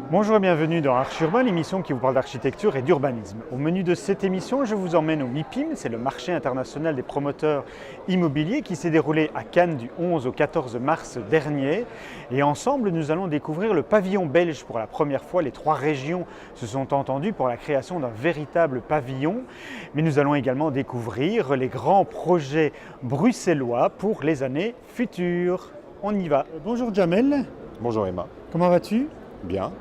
Bonjour et bienvenue dans Arche Urbain, l'émission qui vous parle d'architecture et d'urbanisme. Au menu de cette émission, je vous emmène au MIPIM, c'est le marché international des promoteurs immobiliers qui s'est déroulé à Cannes du 11 au 14 mars dernier. Et ensemble, nous allons découvrir le pavillon belge pour la première fois. Les trois régions se sont entendues pour la création d'un véritable pavillon. Mais nous allons également découvrir les grands projets bruxellois pour les années futures. On y va. Bonjour Jamel. Bonjour Emma. Comment vas-tu? Bien.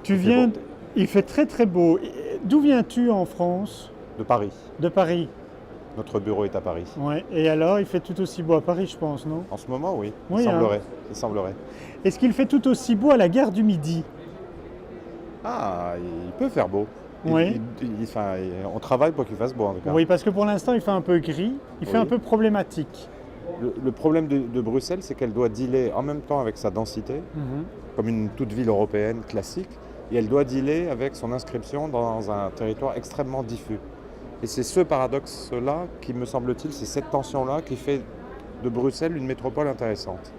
Tu viens, il fait très très beau. D'où viens-tu en France? De Paris. De Paris. Notre bureau est à Paris. Ouais. Et alors, il fait tout aussi beau à Paris, je pense, non? En ce moment, oui. Oui, Il semblerait. Est-ce qu'il fait tout aussi beau à la gare du Midi? Ah, il peut faire beau. Oui. On travaille pour qu'il fasse beau en tout cas. Oui, parce que pour l'instant, il fait un peu gris. Il fait un peu problématique. Le problème de Bruxelles, c'est qu'elle doit dealer en même temps avec sa densité, comme une toute ville européenne classique, et elle doit dealer avec son inscription dans un territoire extrêmement diffus. Et c'est ce paradoxe-là qui, me semble-t-il, c'est cette tension-là qui fait de Bruxelles une métropole intéressante.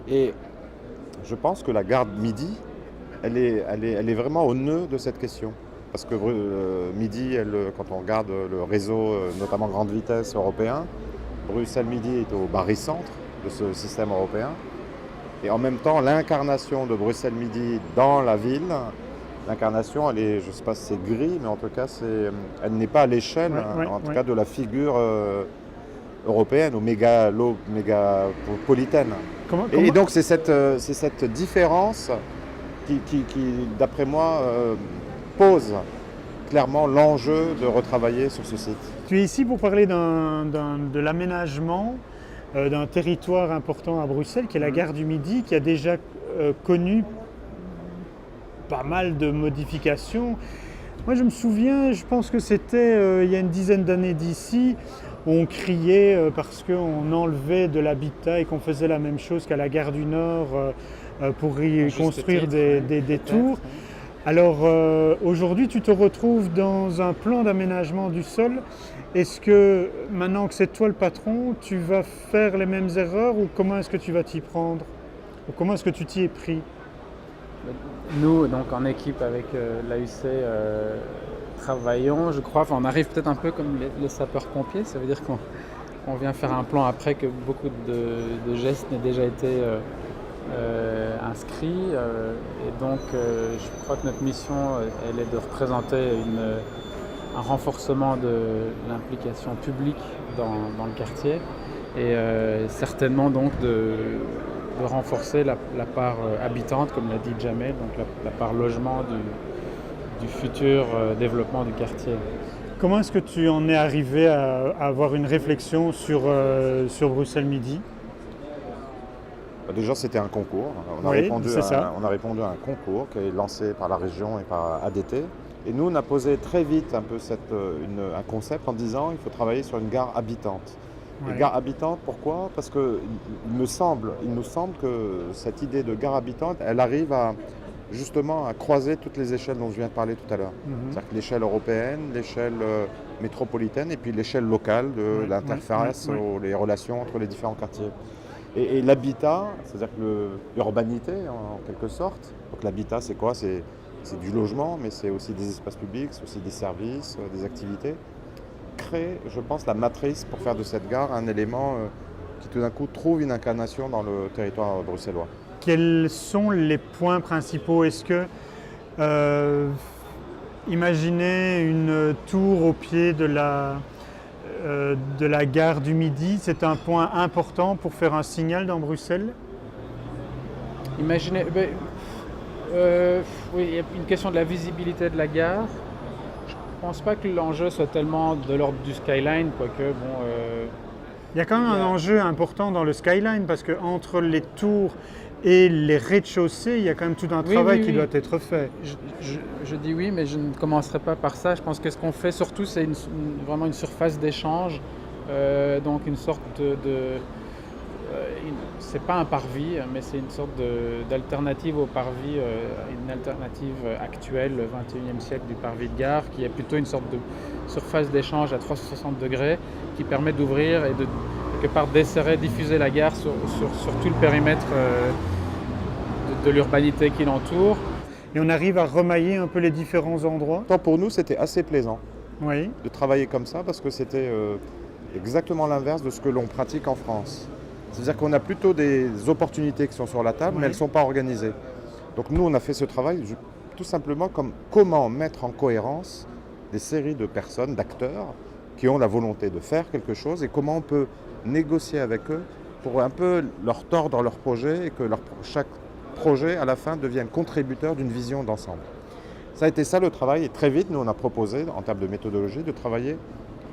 Et je pense que la gare de Midi, elle est vraiment au nœud de cette question. Parce que Midi, quand on regarde le réseau, notamment grande vitesse européen, Bruxelles-Midi est au barycentre de ce système européen. Et en même temps, l'incarnation de Bruxelles-Midi dans la ville, l'incarnation, elle est, je ne sais pas si c'est gris, mais en tout cas, elle n'est pas à l'échelle, tout cas, de la figure européenne ou mégapolitaine. Et donc, c'est cette différence qui d'après moi, pose clairement l'enjeu de retravailler sur ce site. Tu es ici pour parler de l'aménagement d'un territoire important à Bruxelles, qui est la gare du Midi, qui a déjà connu pas mal de modifications. Moi, je me souviens, je pense que c'était il y a une dizaine d'années d'ici, où on criait parce qu'on enlevait de l'habitat et qu'on faisait la même chose qu'à la gare du Nord pour y construire des tours. Alors aujourd'hui, tu te retrouves dans un plan d'aménagement du sol. Est-ce que maintenant que c'est toi le patron, tu vas faire les mêmes erreurs ou comment est-ce que tu vas t'y prendre? Ou comment est-ce que tu t'y es pris? Nous, donc en équipe avec l'AUC, travaillons, je crois, on arrive peut-être un peu comme les sapeurs-pompiers, ça veut dire qu'on vient faire un plan après que beaucoup de gestes n'aient déjà été inscrits. Et donc, je crois que notre mission, elle est de représenter un renforcement de l'implication publique dans le quartier et certainement donc de renforcer la part habitante, comme l'a dit Jamel, donc la part logement du futur développement du quartier. Comment est-ce que tu en es arrivé à avoir une réflexion sur Bruxelles-Midi? Déjà, c'était un concours. On a répondu à un concours qui est lancé par la région et par ADT. Et nous, on a posé très vite un peu un concept en disant qu'il faut travailler sur une gare habitante. Ouais. Et gare habitante, pourquoi? Parce qu'il nous semble que cette idée de gare habitante, elle arrive justement à croiser toutes les échelles dont je viens de parler tout à l'heure. C'est-à-dire que l'échelle européenne, l'échelle métropolitaine et puis l'échelle locale de l'interface ou les relations entre les différents quartiers. Et l'habitat, c'est-à-dire que l'urbanité en quelque sorte, donc l'habitat c'est quoi? C'est du logement, mais c'est aussi des espaces publics, c'est aussi des services, des activités. Crée, je pense, la matrice pour faire de cette gare un élément qui tout d'un coup trouve une incarnation dans le territoire bruxellois. Quels sont les points principaux? Est-ce que, imaginez une tour au pied de la gare du Midi, c'est un point important pour faire un signal dans Bruxelles? Imaginez, oui, il y a une question de la visibilité de la gare. Je ne pense pas que l'enjeu soit tellement de l'ordre du skyline, quoique bon. Il y a quand même un enjeu important dans le skyline parce qu'entre les tours et les rez-de-chaussée, il y a quand même tout un travail qui doit être fait. Je dis oui, mais je ne commencerai pas par ça. Je pense que ce qu'on fait surtout, c'est vraiment une surface d'échange, donc une sorte c'est pas un parvis, mais c'est une sorte d'alternative au parvis, une alternative actuelle, le 21e siècle du parvis de gare, qui est plutôt une sorte de surface d'échange à 360 degrés qui permet d'ouvrir et de quelque part desserrer, diffuser la gare sur tout le périmètre de l'urbanité qui l'entoure. Et on arrive à remailler un peu les différents endroits. Pour nous, c'était assez plaisant oui. de travailler comme ça parce que c'était exactement l'inverse de ce que l'on pratique en France. C'est-à-dire qu'on a plutôt des opportunités qui sont sur la table, oui. Mais elles ne sont pas organisées. Donc nous, on a fait ce travail tout simplement comme comment mettre en cohérence des séries de personnes, d'acteurs, qui ont la volonté de faire quelque chose et comment on peut négocier avec eux pour un peu leur tordre leur projet et que chaque projet, à la fin, devienne contributeur d'une vision d'ensemble. Ça a été ça le travail et très vite, nous, on a proposé, en termes de méthodologie, de travailler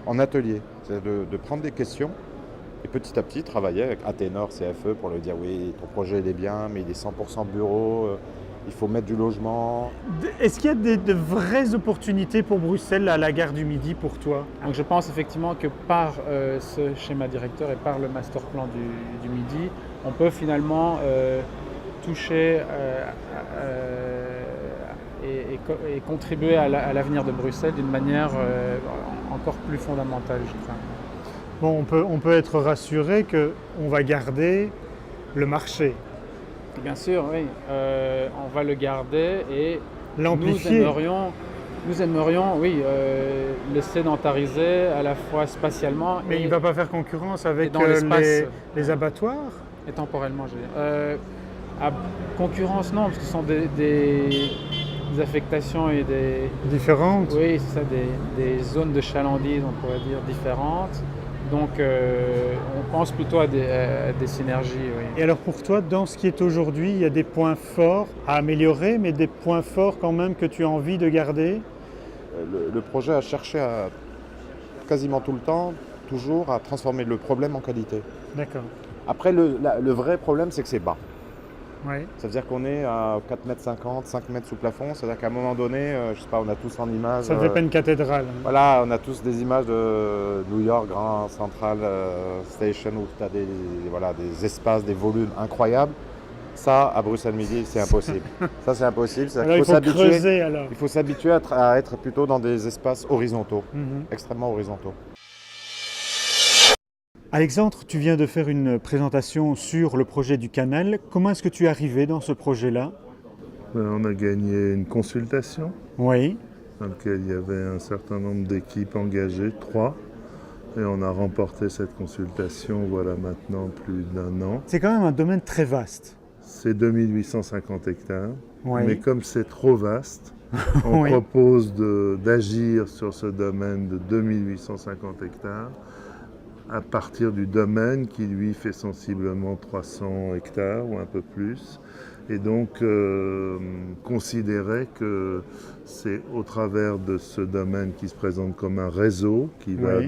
en atelier. C'est-à-dire de prendre des questions et petit à petit travailler avec Athénor, CFE pour leur dire oui, ton projet il est bien, mais il est 100% bureau, il faut mettre du logement. Est-ce qu'il y a de vraies opportunités pour Bruxelles à la gare du Midi pour toi? Donc je pense effectivement que par ce schéma directeur et par le master plan du Midi, on peut finalement toucher et contribuer à l'avenir de Bruxelles d'une manière encore plus fondamentale, je crois. Bon, on peut être rassuré qu'on va garder le marché. Bien sûr, oui. On va le garder et l'amplifier. Nous aimerions, oui, le sédentariser à la fois spatialement. Mais il ne va pas faire concurrence avec les abattoirs? Et temporellement, je veux dire. À concurrence, non, parce que ce sont des affectations et des... Différentes? Oui, c'est ça, des zones de chalandise, on pourrait dire, différentes. Donc, on pense plutôt à des synergies. Oui. Et alors pour toi, dans ce qui est aujourd'hui, il y a des points forts à améliorer, mais des points forts quand même que tu as envie de garder? Le projet a cherché quasiment tout le temps, toujours, à transformer le problème en qualité. D'accord. Après, le vrai problème, c'est que c'est bas. Oui. C'est-à-dire qu'on est à 4,50 m, 5 m sous plafond. C'est-à-dire qu'à un moment donné, je sais pas, on a tous en image... Ça ne fait pas une cathédrale. Voilà, on a tous des images de New York, Grand Central Station, où tu as des espaces, des volumes incroyables. Ça, à Bruxelles Midi, c'est impossible. Ça, c'est impossible. Alors, il faut creuser, alors. Il faut s'habituer à être plutôt dans des espaces horizontaux, extrêmement horizontaux. Alexandre, tu viens de faire une présentation sur le projet du canal. Comment est-ce que tu es arrivé dans ce projet-là? On a gagné une consultation. Oui. Dans laquelle il y avait un certain nombre d'équipes engagées, 3. Et on a remporté cette consultation, voilà maintenant plus d'1 an. C'est quand même un domaine très vaste. C'est 2850 hectares. Oui. Mais comme c'est trop vaste, on oui. propose d'agir sur ce domaine de 2850 hectares. À partir du domaine qui, lui, fait sensiblement 300 hectares ou un peu plus. Et donc, considérer que c'est au travers de ce domaine qui se présente comme un réseau, qui va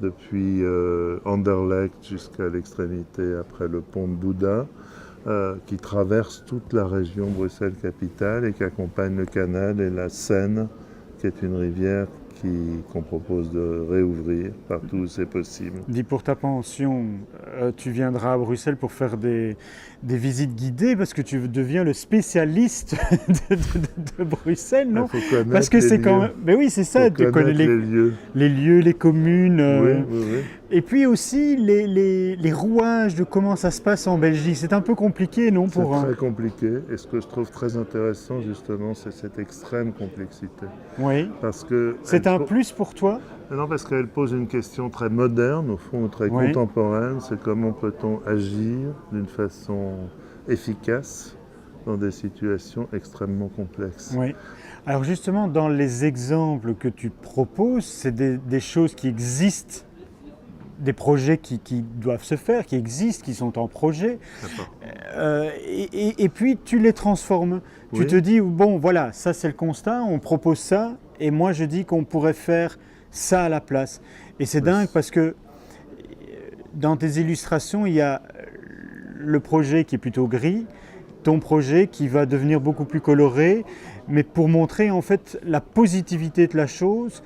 depuis Anderlecht jusqu'à l'extrémité après le pont de Bouddha, qui traverse toute la région Bruxelles-Capitale et qui accompagne le canal et la Seine, qui est une rivière qu'on propose de réouvrir partout où c'est possible. Dis, pour ta pension, tu viendras à Bruxelles pour faire des visites guidées parce que tu deviens le spécialiste de Bruxelles, non? Il faut connaître parce que c'est quand même... Mais oui, c'est ça, tu connais les lieux, les communes. Oui. Et puis aussi les rouages de comment ça se passe en Belgique. C'est un peu compliqué, non? C'est très compliqué. Et ce que je trouve très intéressant, justement, c'est cette extrême complexité. Oui. Parce que c'est un plus pour toi? Non, parce qu'elle pose une question très moderne, au fond, très contemporaine. C'est comment peut-on agir d'une façon efficace dans des situations extrêmement complexes. Oui. Alors justement, dans les exemples que tu proposes, c'est des choses qui existent, des projets qui doivent se faire, qui existent, qui sont en projet. Et puis tu les transformes. Oui. Tu te dis, bon voilà, ça c'est le constat, on propose ça, et moi je dis qu'on pourrait faire ça à la place. Et c'est dingue parce que dans tes illustrations, il y a le projet qui est plutôt gris, ton projet qui va devenir beaucoup plus coloré, mais pour montrer en fait la positivité de la chose,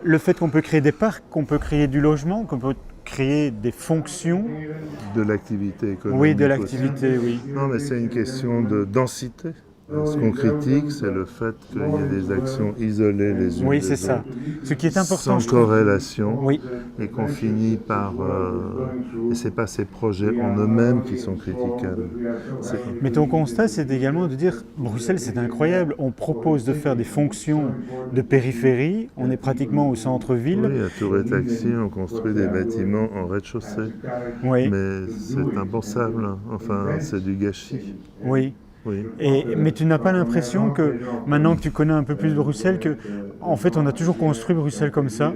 le fait qu'on peut créer des parcs, qu'on peut créer du logement, qu'on peut créer des fonctions. De l'activité économique. Oui, de l'activité, aussi. oui. Non, mais c'est une question de densité. Ce qu'on critique, c'est le fait qu'il y ait des actions isolées les unes oui, des c'est ça. autres, Ce qui est important, sans corrélation, oui. et qu'on finit par... et ce n'est pas ces projets en eux-mêmes qui sont critiquables. Mais ton constat, c'est également de dire, Bruxelles, c'est incroyable, on propose de faire des fonctions de périphérie, on est pratiquement au centre-ville. Oui, à Tour et Taxi, on construit des bâtiments en rez-de-chaussée. Oui. Mais c'est impensable, enfin, c'est du gâchis. Oui. Oui. Mais tu n'as pas l'impression que, maintenant que tu connais un peu plus Bruxelles, que en fait on a toujours construit Bruxelles comme ça?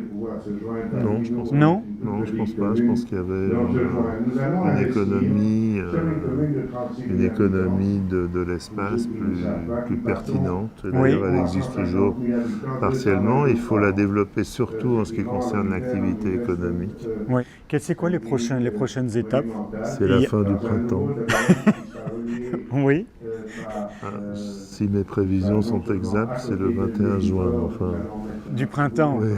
Non, je pense pas. Non? Non, je pense pas. Je pense qu'il y avait une économie de l'espace plus pertinente. Et d'ailleurs, elle existe toujours partiellement. Il faut la développer surtout en ce qui concerne l'activité économique. Oui. C'est quoi les prochaines étapes? C'est la fin du printemps. Oui. Si mes prévisions sont exactes, c'est le 21 juin. Enfin. Du printemps. Oui.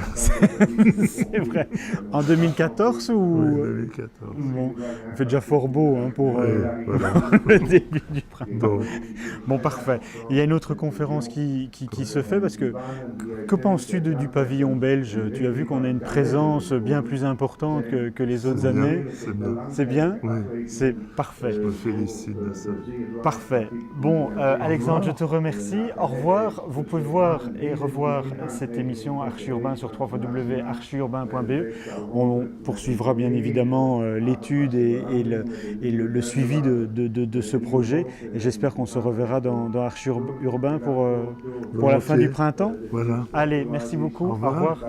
C'est vrai. En 2014 ou... Oui, 2014. Bon, il fait déjà fort beau pour voilà. le début du printemps. Donc. Bon, parfait. Il y a une autre conférence qui se fait parce que penses-tu du pavillon belge? Tu as vu qu'on a une présence bien plus importante que les autres années. C'est bien. C'est bien? Oui. C'est parfait. Je me félicite de ça. Parfait. Bon, Alexandre, je te remercie. Au revoir. Vous pouvez voir et revoir cette émission Archi-Urbain sur www.archiurbain.be. On poursuivra bien évidemment l'étude et le suivi de ce projet. Et j'espère qu'on se reverra dans Archi-Urbain pour la fin du printemps. Voilà. Allez, merci beaucoup. Au revoir.